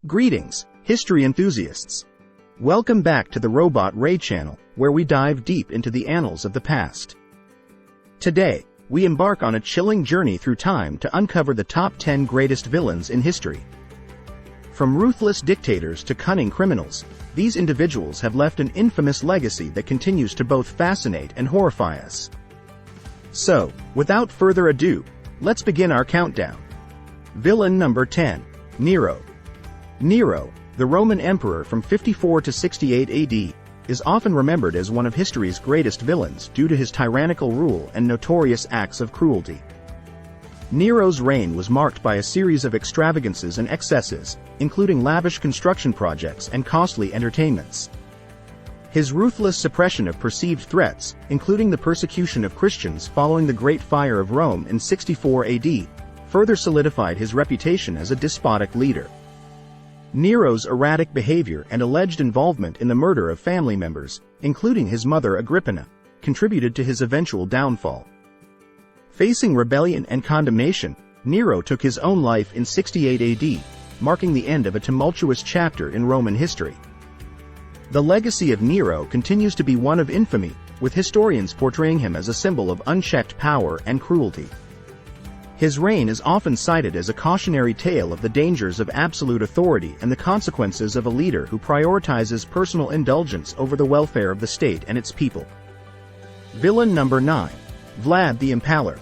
Greetings, history enthusiasts. Welcome back to the RobotRay channel, where we dive deep into the annals of the past. Today, we embark on a chilling journey through time to uncover the top 10 greatest villains in history. From ruthless dictators to cunning criminals, these individuals have left an infamous legacy that continues to both fascinate and horrify us. So, without further ado, let's begin our countdown. Villain number 10, Nero. Nero, the Roman emperor from 54 to 68 AD, is often remembered as one of history's greatest villains due to his tyrannical rule and notorious acts of cruelty. Nero's reign was marked by a series of extravagances and excesses, including lavish construction projects and costly entertainments. His ruthless suppression of perceived threats, including the persecution of Christians following the Great Fire of Rome in 64 AD, further solidified his reputation as a despotic leader. Nero's erratic behavior and alleged involvement in the murder of family members, including his mother Agrippina, contributed to his eventual downfall. Facing rebellion and condemnation, Nero took his own life in 68 AD, marking the end of a tumultuous chapter in Roman history. The legacy of Nero continues to be one of infamy, with historians portraying him as a symbol of unchecked power and cruelty. His reign is often cited as a cautionary tale of the dangers of absolute authority and the consequences of a leader who prioritizes personal indulgence over the welfare of the state and its people. Villain number 9, Vlad the Impaler.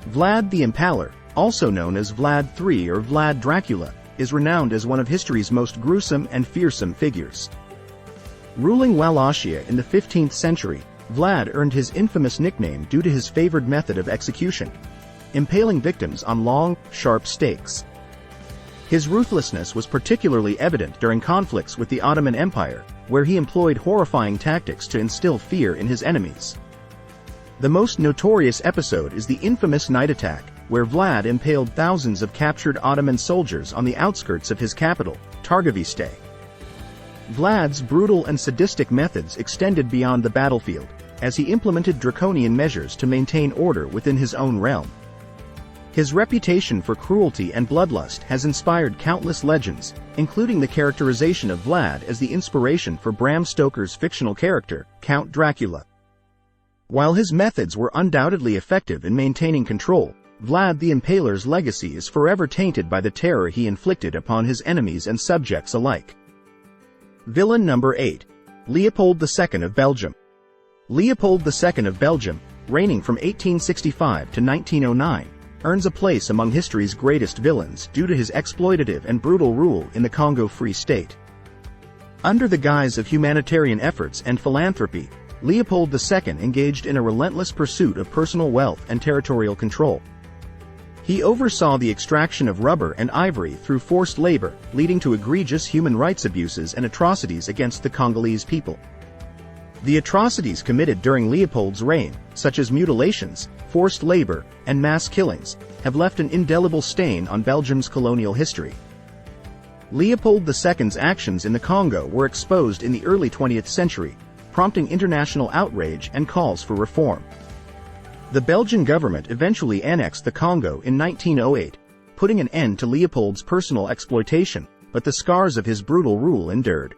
Vlad the Impaler, also known as Vlad III or Vlad Dracula, is renowned as one of history's most gruesome and fearsome figures. Ruling Wallachia in the 15th century, Vlad earned his infamous nickname due to his favored method of execution: impaling victims on long, sharp stakes. His ruthlessness was particularly evident during conflicts with the Ottoman Empire, where he employed horrifying tactics to instill fear in his enemies. The most notorious episode is the infamous night attack, where Vlad impaled thousands of captured Ottoman soldiers on the outskirts of his capital, Targoviste. Vlad's brutal and sadistic methods extended beyond the battlefield, as he implemented draconian measures to maintain order within his own realm. His reputation for cruelty and bloodlust has inspired countless legends, including the characterization of Vlad as the inspiration for Bram Stoker's fictional character, Count Dracula. While his methods were undoubtedly effective in maintaining control, Vlad the Impaler's legacy is forever tainted by the terror he inflicted upon his enemies and subjects alike. Villain number 8, Leopold II of Belgium. Leopold II of Belgium, reigning from 1865 to 1909, earns a place among history's greatest villains due to his exploitative and brutal rule in the Congo Free State. Under the guise of humanitarian efforts and philanthropy, Leopold II engaged in a relentless pursuit of personal wealth and territorial control. He oversaw the extraction of rubber and ivory through forced labor, leading to egregious human rights abuses and atrocities against the Congolese people. The atrocities committed during Leopold's reign, such as mutilations, forced labor, and mass killings, have left an indelible stain on Belgium's colonial history. Leopold II's actions in the Congo were exposed in the early 20th century, prompting international outrage and calls for reform. The Belgian government eventually annexed the Congo in 1908, putting an end to Leopold's personal exploitation, but the scars of his brutal rule endured.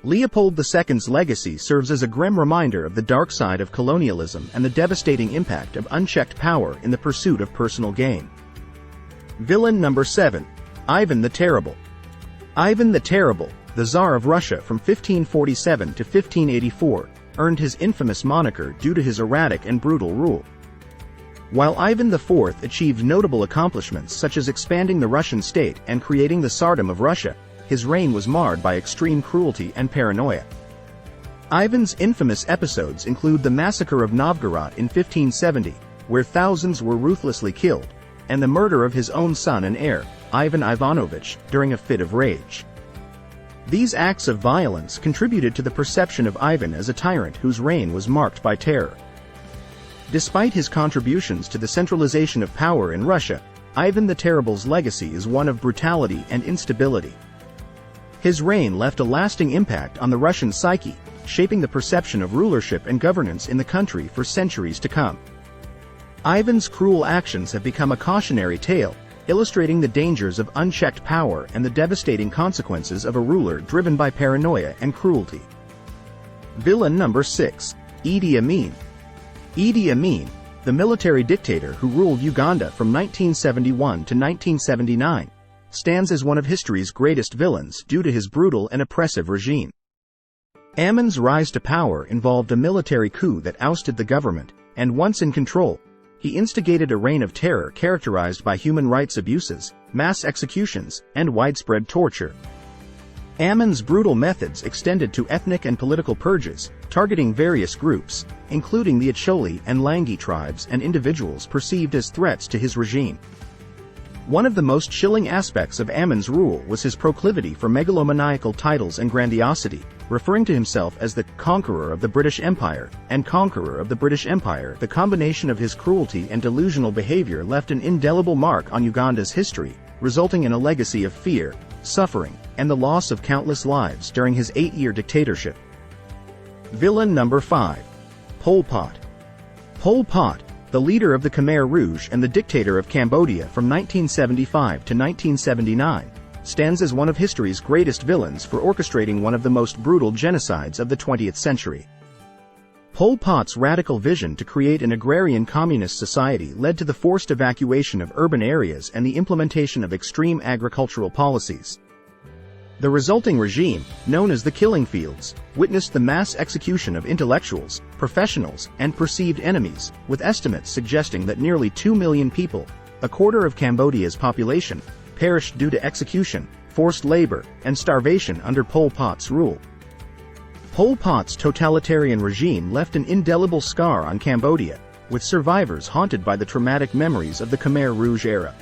Leopold II's legacy serves as a grim reminder of the dark side of colonialism and the devastating impact of unchecked power in the pursuit of personal gain. Villain number 7, Ivan the Terrible. Ivan the Terrible, the Tsar of Russia from 1547 to 1584, earned his infamous moniker due to his erratic and brutal rule. While Ivan IV achieved notable accomplishments such as expanding the Russian state and creating the Tsardom of Russia, his reign was marred by extreme cruelty and paranoia. Ivan's infamous episodes include the massacre of Novgorod in 1570, where thousands were ruthlessly killed, and the murder of his own son and heir, Ivan Ivanovich, during a fit of rage. These acts of violence contributed to the perception of Ivan as a tyrant whose reign was marked by terror. Despite his contributions to the centralization of power in Russia, Ivan the Terrible's legacy is one of brutality and instability. His reign left a lasting impact on the Russian psyche, shaping the perception of rulership and governance in the country for centuries to come. Ivan's cruel actions have become a cautionary tale, illustrating the dangers of unchecked power and the devastating consequences of a ruler driven by paranoia and cruelty. Villain number 6. Idi Amin. Idi Amin, the military dictator who ruled Uganda from 1971 to 1979, stands as one of history's greatest villains due to his brutal and oppressive regime. Amin's rise to power involved a military coup that ousted the government, and once in control, he instigated a reign of terror characterized by human rights abuses, mass executions, and widespread torture. Amin's brutal methods extended to ethnic and political purges, targeting various groups, including the Acholi and Langi tribes and individuals perceived as threats to his regime. One of the most chilling aspects of Amin's rule was his proclivity for megalomaniacal titles and grandiosity, referring to himself as the Conqueror of the British Empire and Conqueror of the British Empire. The combination of his cruelty and delusional behavior left an indelible mark on Uganda's history, resulting in a legacy of fear, suffering, and the loss of countless lives during his 8-year dictatorship. Villain number 5. Pol Pot. Pol Pot, the leader of the Khmer Rouge and the dictator of Cambodia from 1975 to 1979, stands as one of history's greatest villains for orchestrating one of the most brutal genocides of the 20th century. Pol Pot's radical vision to create an agrarian communist society led to the forced evacuation of urban areas and the implementation of extreme agricultural policies. The resulting regime, known as the Killing Fields, witnessed the mass execution of intellectuals, professionals, and perceived enemies, with estimates suggesting that nearly 2 million people, a quarter of Cambodia's population, perished due to execution, forced labor, and starvation under Pol Pot's rule. Pol Pot's totalitarian regime left an indelible scar on Cambodia, with survivors haunted by the traumatic memories of the Khmer Rouge era.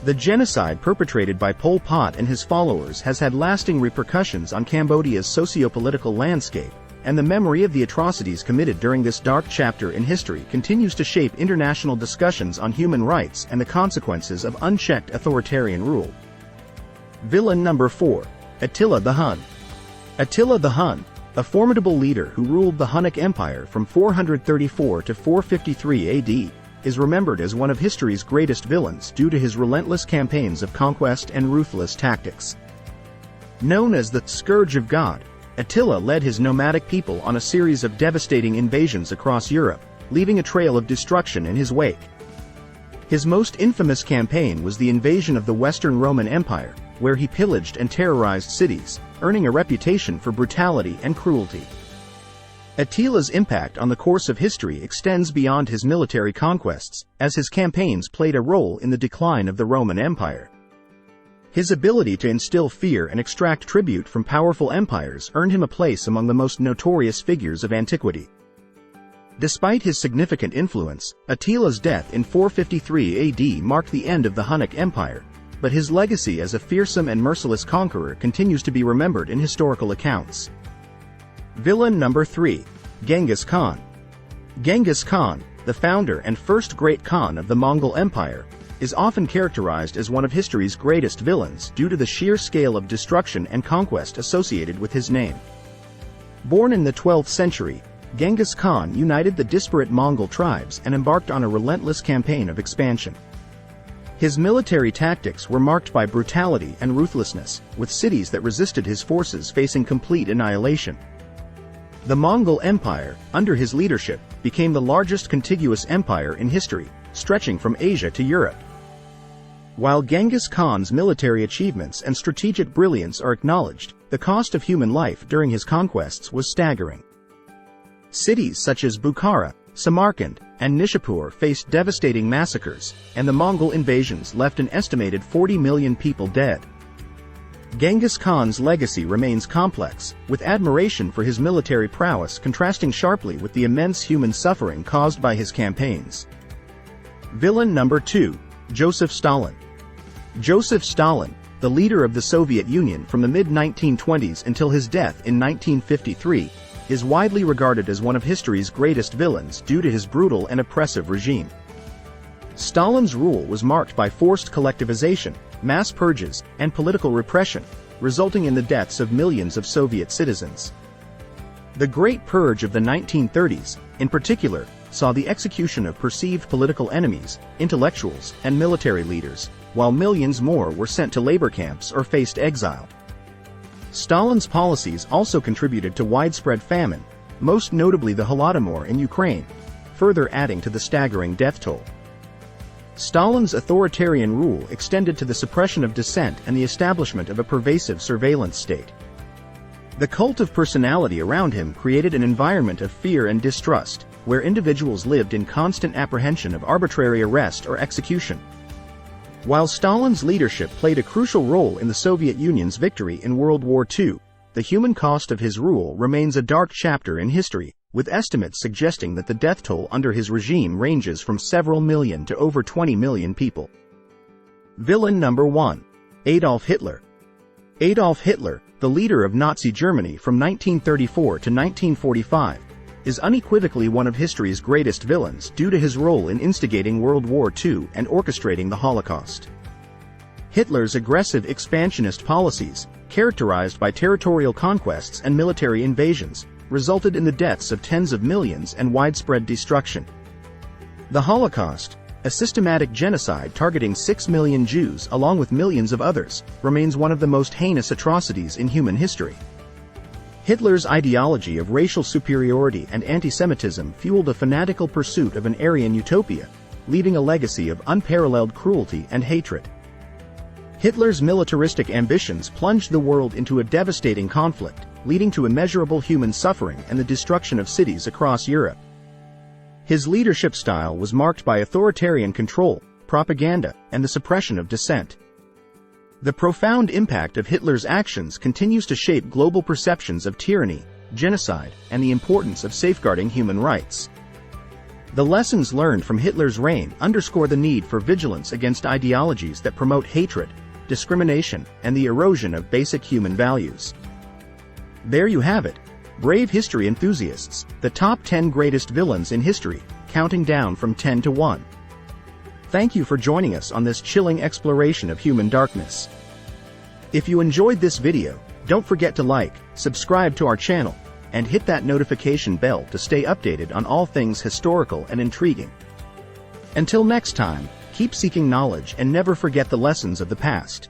The genocide perpetrated by Pol Pot and his followers has had lasting repercussions on Cambodia's socio-political landscape, and the memory of the atrocities committed during this dark chapter in history continues to shape international discussions on human rights and the consequences of unchecked authoritarian rule. Villain number 4. Attila the Hun. Attila the Hun, a formidable leader who ruled the Hunnic Empire from 434 to 453 AD, is remembered as one of history's greatest villains due to his relentless campaigns of conquest and ruthless tactics. Known as the Scourge of God, Attila led his nomadic people on a series of devastating invasions across Europe, leaving a trail of destruction in his wake. His most infamous campaign was the invasion of the Western Roman Empire, where he pillaged and terrorized cities, earning a reputation for brutality and cruelty. Attila's impact on the course of history extends beyond his military conquests, as his campaigns played a role in the decline of the Roman Empire. His ability to instill fear and extract tribute from powerful empires earned him a place among the most notorious figures of antiquity. Despite his significant influence, Attila's death in 453 AD marked the end of the Hunnic Empire, but his legacy as a fearsome and merciless conqueror continues to be remembered in historical accounts. Villain number 3. Genghis Khan. Genghis Khan, the founder and first great Khan of the Mongol Empire, is often characterized as one of history's greatest villains due to the sheer scale of destruction and conquest associated with his name. Born in the 12th century, Genghis Khan united the disparate Mongol tribes and embarked on a relentless campaign of expansion. His military tactics were marked by brutality and ruthlessness, with cities that resisted his forces facing complete annihilation. The Mongol Empire, under his leadership, became the largest contiguous empire in history, stretching from Asia to Europe. While Genghis Khan's military achievements and strategic brilliance are acknowledged, the cost of human life during his conquests was staggering. Cities such as Bukhara, Samarkand, and Nishapur faced devastating massacres, and the Mongol invasions left an estimated 40 million people dead. Genghis Khan's legacy remains complex, with admiration for his military prowess contrasting sharply with the immense human suffering caused by his campaigns. Villain number 2. Joseph Stalin. Joseph Stalin, the leader of the Soviet Union from the mid-1920s until his death in 1953, is widely regarded as one of history's greatest villains due to his brutal and oppressive regime. Stalin's rule was marked by forced collectivization, mass purges, and political repression, resulting in the deaths of millions of Soviet citizens. The Great Purge of the 1930s, in particular, saw the execution of perceived political enemies, intellectuals, and military leaders, while millions more were sent to labor camps or faced exile. Stalin's policies also contributed to widespread famine, most notably the Holodomor in Ukraine, further adding to the staggering death toll. Stalin's authoritarian rule extended to the suppression of dissent and the establishment of a pervasive surveillance state. The cult of personality around him created an environment of fear and distrust, where individuals lived in constant apprehension of arbitrary arrest or execution. While Stalin's leadership played a crucial role in the Soviet Union's victory in World War II, the human cost of his rule remains a dark chapter in history, with estimates suggesting that the death toll under his regime ranges from several million to over 20 million people. Villain number 1. Adolf Hitler. Adolf Hitler, the leader of Nazi Germany from 1934 to 1945, is unequivocally one of history's greatest villains due to his role in instigating World War II and orchestrating the Holocaust. Hitler's aggressive expansionist policies, characterized by territorial conquests and military invasions, resulted in the deaths of tens of millions and widespread destruction. The Holocaust, a systematic genocide targeting 6 million Jews along with millions of others, remains one of the most heinous atrocities in human history. Hitler's ideology of racial superiority and anti-Semitism fueled a fanatical pursuit of an Aryan utopia, leaving a legacy of unparalleled cruelty and hatred. Hitler's militaristic ambitions plunged the world into a devastating conflict, leading to immeasurable human suffering and the destruction of cities across Europe. His leadership style was marked by authoritarian control, propaganda, and the suppression of dissent. The profound impact of Hitler's actions continues to shape global perceptions of tyranny, genocide, and the importance of safeguarding human rights. The lessons learned from Hitler's reign underscore the need for vigilance against ideologies that promote hatred, discrimination, and the erosion of basic human values. There you have it, brave history enthusiasts, the top 10 greatest villains in history, counting down from 10 to 1. Thank you for joining us on this chilling exploration of human darkness. If you enjoyed this video, don't forget to like, subscribe to our channel, and hit that notification bell to stay updated on all things historical and intriguing. Until next time, keep seeking knowledge and never forget the lessons of the past.